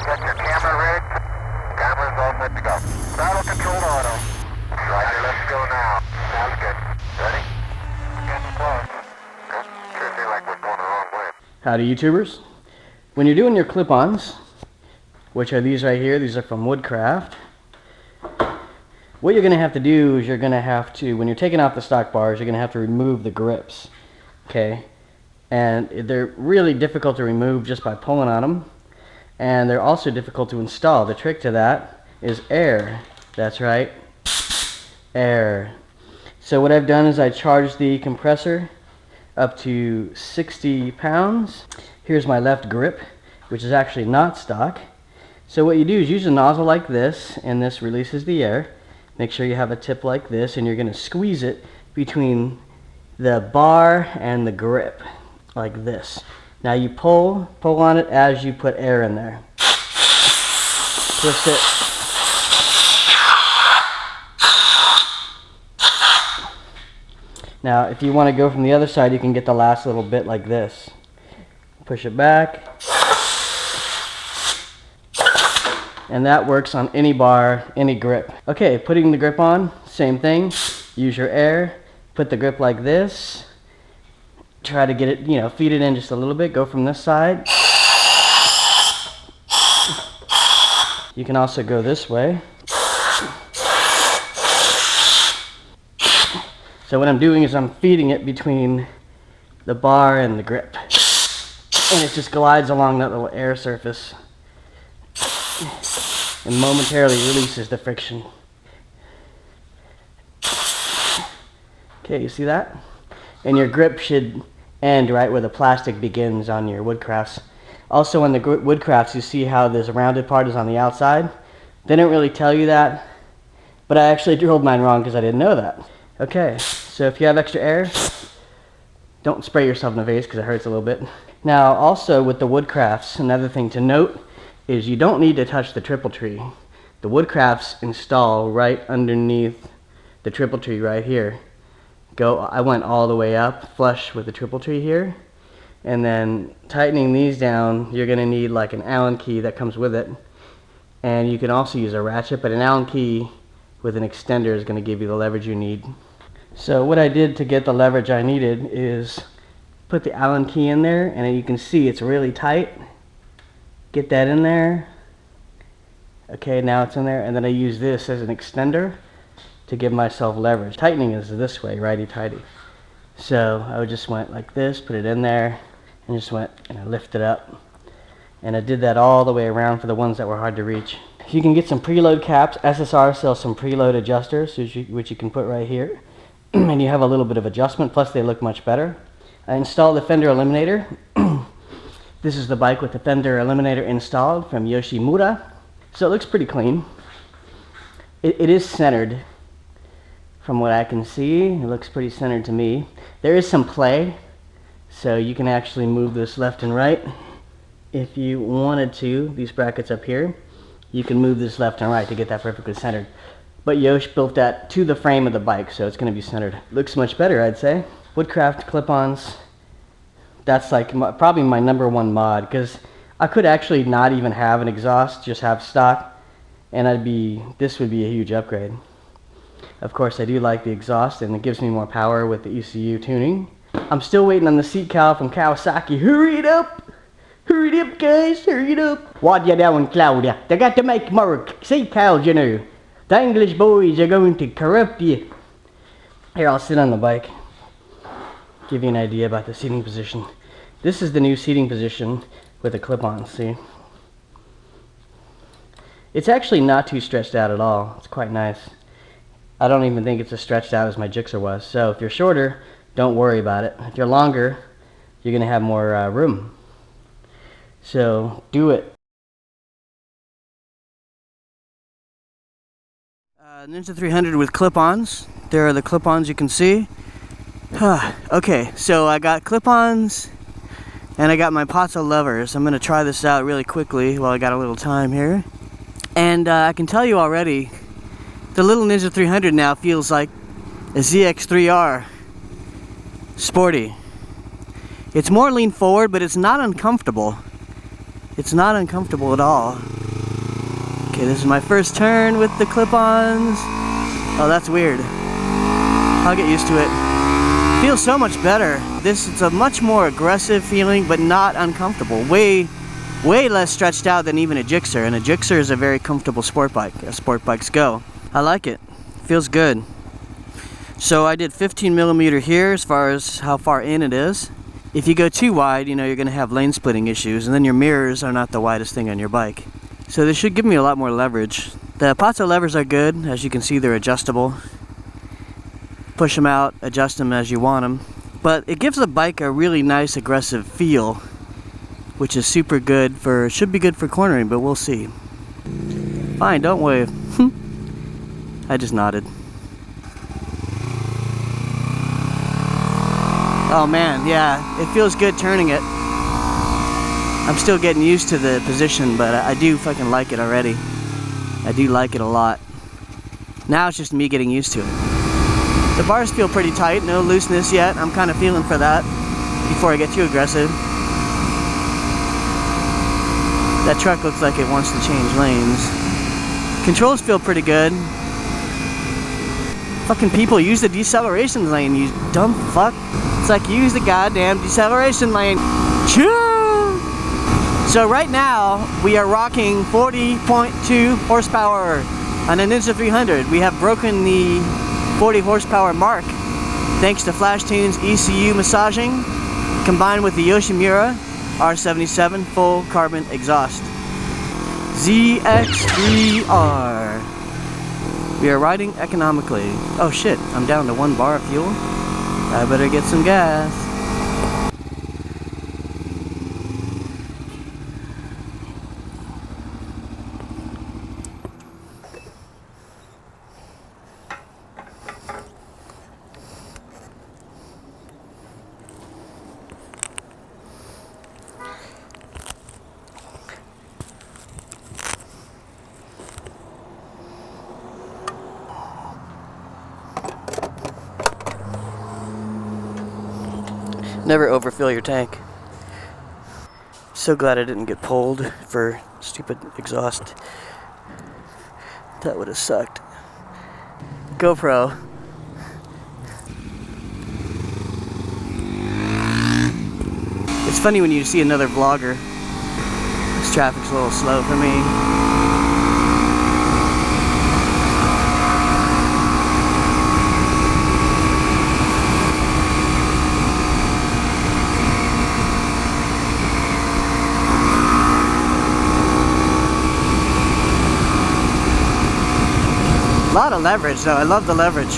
Got your camera rigged? Camera's all set to go. Throttle controlled auto. Roger, let's go now. Sounds good. Ready? Getting close. Sure feel like we're going the wrong way. Howdy YouTubers. When you're doing your clip-ons, which are these right here, these are from Woodcraft, what you're going to have to do is you're going to have to, when you're taking off the stock bars, you're going to have to remove the grips, okay? And they're really difficult to remove just by pulling on them, and they're also difficult to install. The trick to that is air. That's right, air. So what I've done is I charged the compressor up to 60 pounds. Here's my left grip, which is actually not stock. So what you do is use a nozzle like this, and this releases the air. Make sure you have a tip like this, and you're going to squeeze it between the bar and the grip, like this. Now you pull on it as you put air in there. Twist it. Now if you want to go from the other side, you can get the last little bit like this. Push it back. And that works on any bar, any grip. Okay, putting the grip on, same thing. Use your air, put the grip like this. Try to get it, feed it in just a little bit. Go from this side. You can also go this way. So what I'm doing is I'm feeding it between the bar and the grip. And it just glides along that little air surface and momentarily releases the friction. Okay, you see that? And your grip should end right where the plastic begins on your Woodcrafts. Also on the Woodcrafts, you see how this rounded part is on the outside. They didn't really tell you that, but I actually drilled mine wrong because I didn't know that. Okay, so if you have extra air, don't spray yourself in the face because it hurts a little bit. Now also with the Woodcrafts, another thing to note is you don't need to touch the triple tree. The Woodcrafts install right underneath the triple tree right here. I went all the way up flush with the triple tree here, and then tightening these down, you're going to need like an Allen key that comes with it, and you can also use a ratchet, but an Allen key with an extender is going to give you the leverage you need. So what I did to get the leverage I needed is put the Allen key in there, and you can see it's really tight. Get that in there. Okay, now it's in there, and then I use this as an extender to give myself leverage. Tightening is this way, righty-tighty. So I just went like this, put it in there, and just went and I lifted up. And I did that all the way around for the ones that were hard to reach. You can get some preload caps. SSR sells some preload adjusters, which you can put right here. And you have a little bit of adjustment, plus they look much better. I installed the Fender-Eliminator. This is the bike with the Fender-Eliminator installed from Yoshimura. So it looks pretty clean. It is centered from what I can see. It looks pretty centered to me. There is some play, so you can actually move this left and right. If you wanted to, these brackets up here, you can move this left and right to get that perfectly centered. But Yosh built that to the frame of the bike, so it's going to be centered. Looks much better, I'd say. Woodcraft Clipons. That's like probably my #1 mod, because I could actually not even have an exhaust, just have stock, and this would be a huge upgrade. Of course, I do like the exhaust, and it gives me more power with the ECU tuning. I'm still waiting on the seat cowl from Kawasaki. Hurry it up! Hurry it up, guys! Hurry it up! What you doing, Claudia? They got to make more seat cowls, you know. The English boys are going to corrupt you. Here, I'll sit on the bike. Give you an idea about the seating position. This is the new seating position with a clip-on, see? It's actually not too stretched out at all. It's quite nice. I don't even think it's as stretched out as my Gixxer was. So if you're shorter, don't worry about it. If you're longer, you're going to have more room. So do it. Ninja-300 with clip-ons. There are the clip-ons you can see. Okay, so I got clip-ons and I got my Pazzo levers. I'm going to try this out really quickly while I got a little time here. And I can tell you already, the little Ninja-300 now feels like a ZX3R. Sporty. It's more lean forward, but it's not uncomfortable. It's not uncomfortable at all. Okay, this is my first turn with the clip-ons. Oh, that's weird. I'll get used to it. Feels so much better. It's a much more aggressive feeling, but not uncomfortable. Way less stretched out than even a Gixxer, and a Gixxer is a very comfortable sport bike, as sport bikes go. I like it. Feels good. So I did 15mm here as far as how far in it is. If you go too wide, you know, you're going to have lane splitting issues, and then your mirrors are not the widest thing on your bike. So this should give me a lot more leverage. The Pazzo levers are good. As you can see, they're adjustable. Push them out, adjust them as you want them. But it gives the bike a really nice aggressive feel, which is super good for, should be good for cornering, but we'll see. Fine, don't wave. I just nodded. Oh man, yeah, it feels good turning it. I'm still getting used to the position, but I do fucking like it already. I do like it a lot. Now it's just me getting used to it. The bars feel pretty tight, no looseness yet. I'm kind of feeling for that before I get too aggressive. That truck looks like it wants to change lanes. Controls feel pretty good. Fucking people, use the deceleration lane, you dumb fuck. It's like, use the goddamn deceleration lane. Choo! So right now, we are rocking 40.2 horsepower on a Ninja-300. We have broken the 40 horsepower mark thanks to FlashTune's ECU massaging combined with the Yoshimura R77 full carbon exhaust. ZX3R. We are riding economically. Oh shit, I'm down to 1 bar of fuel. I better get some gas. Never overfill your tank. So glad I didn't get pulled for stupid exhaust. That would have sucked. GoPro. It's funny when you see another vlogger. This traffic's a little slow for me. A lot of leverage though, I love the leverage.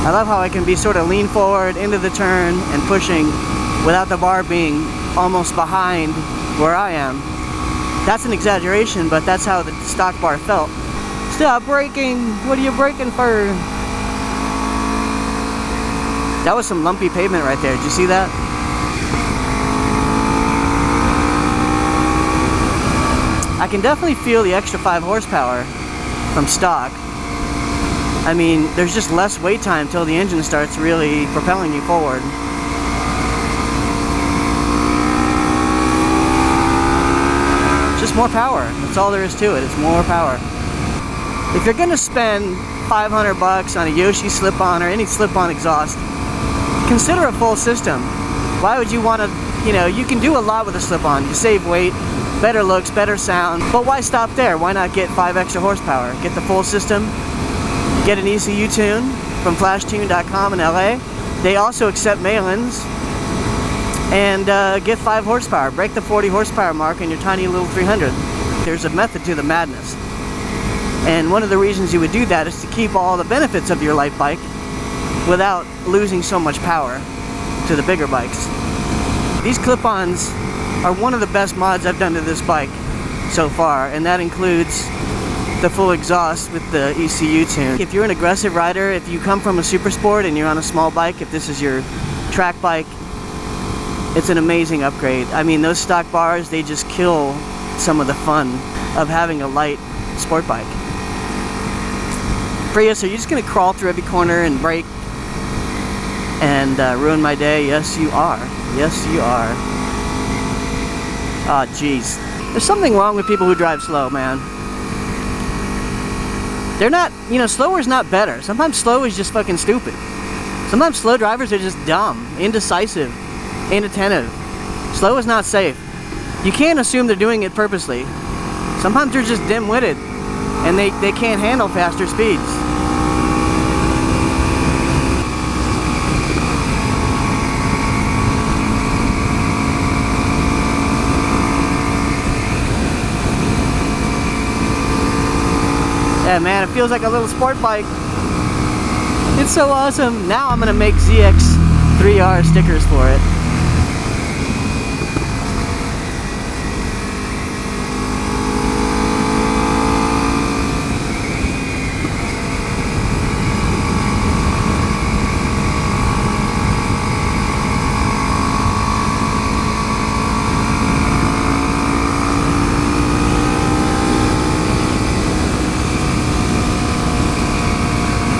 I love how I can be sort of lean forward into the turn and pushing without the bar being almost behind where I am. That's an exaggeration, but that's how the stock bar felt. Stop braking! What are you braking for? That was some lumpy pavement right there, did you see that? I can definitely feel the extra 5 horsepower from stock. I mean, there's just less wait time till the engine starts really propelling you forward. Just more power. That's all there is to it. It's more power. If you're gonna spend $500 on a Yoshi slip-on or any slip-on exhaust, consider a full system. Why would you want to, you know, you can do a lot with a slip-on. You save weight, better looks, better sound, but why stop there? Why not get 5 extra horsepower? Get the full system. Get an ECU tune from flashtune.com in LA. They also accept mail-ins. And get 5 horsepower. Break the 40 horsepower mark in your tiny little 300. There's a method to the madness. And one of the reasons you would do that is to keep all the benefits of your light bike without losing so much power to the bigger bikes. These clip-ons are one of the best mods I've done to this bike so far, and that includes the full exhaust with the ECU tune. If you're an aggressive rider, if you come from a super sport and you're on a small bike, if this is your track bike, it's an amazing upgrade. I mean, those stock bars, they just kill some of the fun of having a light sport bike. Prius, are you just gonna crawl through every corner and brake and ruin my day? Yes, you are. Yes, you are. Ah, jeez. There's something wrong with people who drive slow, man. they're not, you know, slower is not better. Sometimes slow is just fucking stupid. Sometimes slow drivers are just dumb, indecisive, inattentive. Slow is not safe. You can't assume they're doing it purposely. Sometimes they're just dim-witted and they can't handle faster speeds. Yeah, man, it feels like a little sport bike. It's so awesome. Now I'm gonna make ZX3R stickers for it.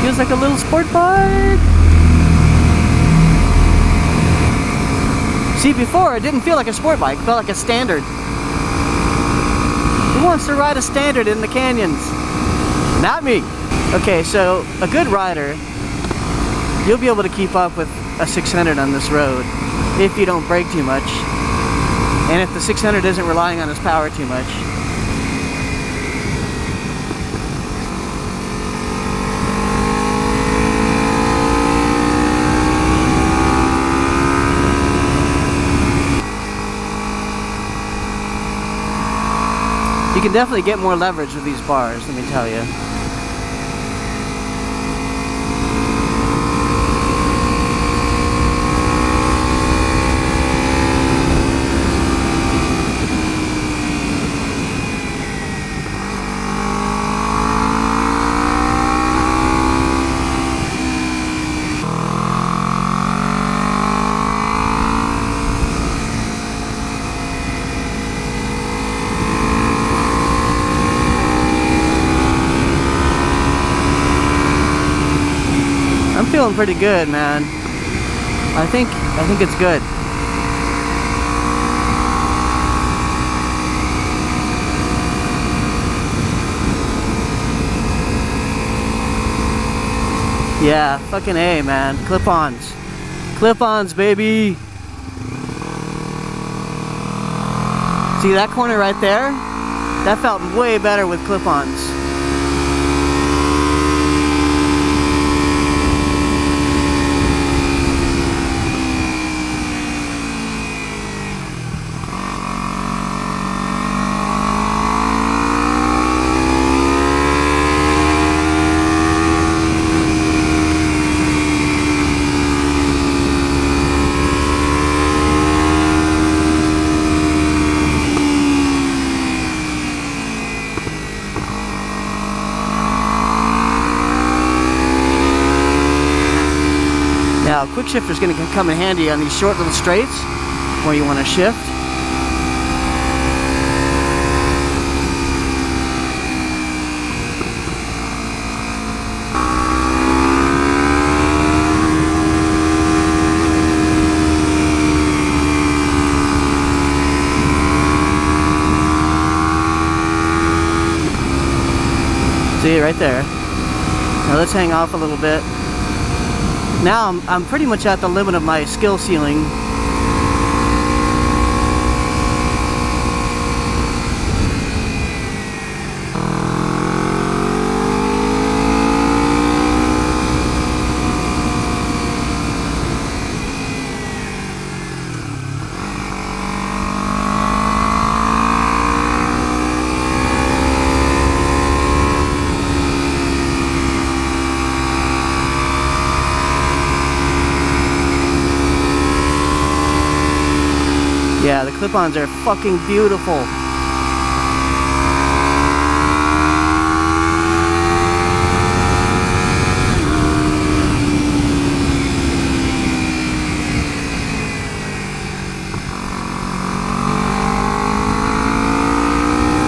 Feels like a little sport bike. See, before it didn't feel like a sport bike, it felt like a standard. Who wants to ride a standard in the canyons? Not me. Okay, so a good rider, you'll be able to keep up with a 600 on this road if you don't brake too much, and if the 600 isn't relying on its power too much. You can definitely get more leverage with these bars, let me tell you. Feeling pretty good, man. I think it's good. Yeah, fucking A, man. Clip-ons. Clip-ons, baby. See that corner right there? That felt way better with clip-ons. Now, quick shifter is going to come in handy on these short little straights where you want to shift. See it right there. Now let's hang off a little bit. Now I'm pretty much at the limit of my skill ceiling. Yeah, the clip-ons are fucking beautiful.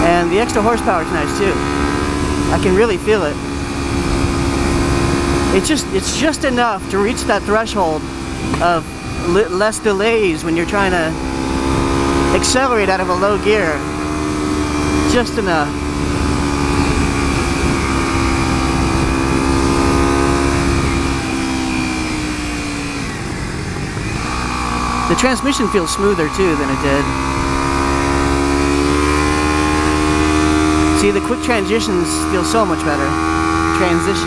And the extra horsepower is nice too. I can really feel it. It's just enough to reach that threshold of less delays when you're trying to accelerate out of a low gear. Just enough. The transmission feels smoother too than it did. See, the quick transitions feel so much better. Transitions.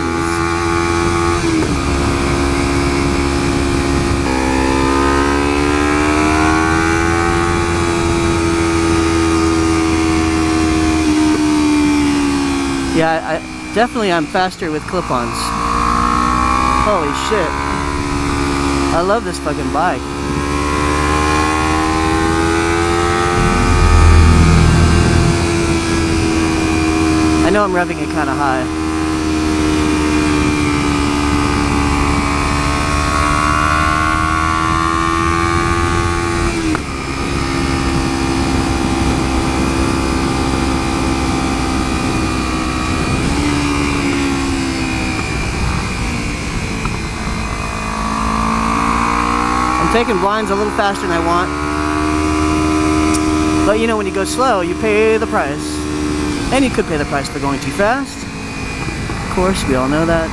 Yeah, definitely I'm faster with clip-ons. Holy shit. I love this fucking bike. I know I'm revving it kind of high. I'm taking blinds a little faster than I want. But you know, when you go slow, you pay the price. And you could pay the price for going too fast. Of course, we all know that.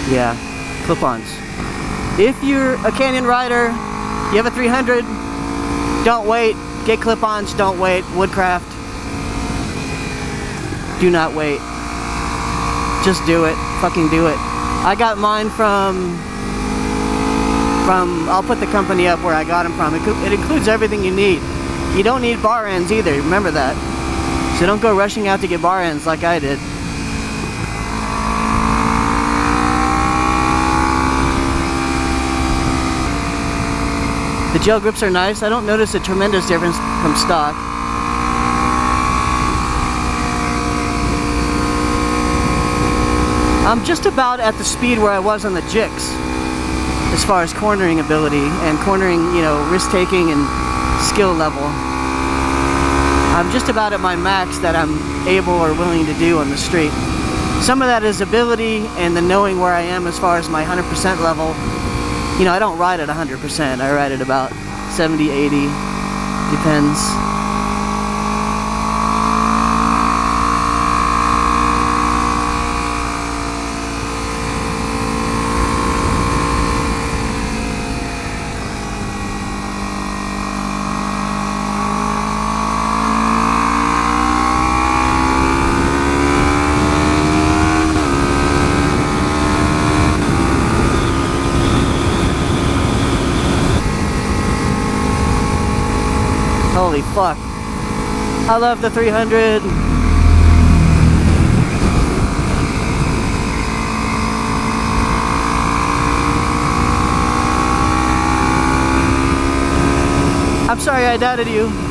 Yeah, clip-ons. If you're a canyon rider, you have a 300, don't wait. Get clip-ons, don't wait. Woodcraft, do not wait. Just do it. Fucking do it. I got mine from I'll put the company up where I got them from. It includes everything you need. You don't need bar ends either, remember that. So don't go rushing out to get bar ends like I did. The gel grips are nice. I don't notice a tremendous difference from stock. I'm just about at the speed where I was on the Jigs as far as cornering ability and cornering, you know, risk taking and skill level. I'm just about at my max that I'm able or willing to do on the street. Some of that is ability and the knowing where I am as far as my 100% level. You know, I don't ride at 100%. I ride at about 70, 80. Depends. Holy fuck. I love the 300. I'm sorry I doubted you.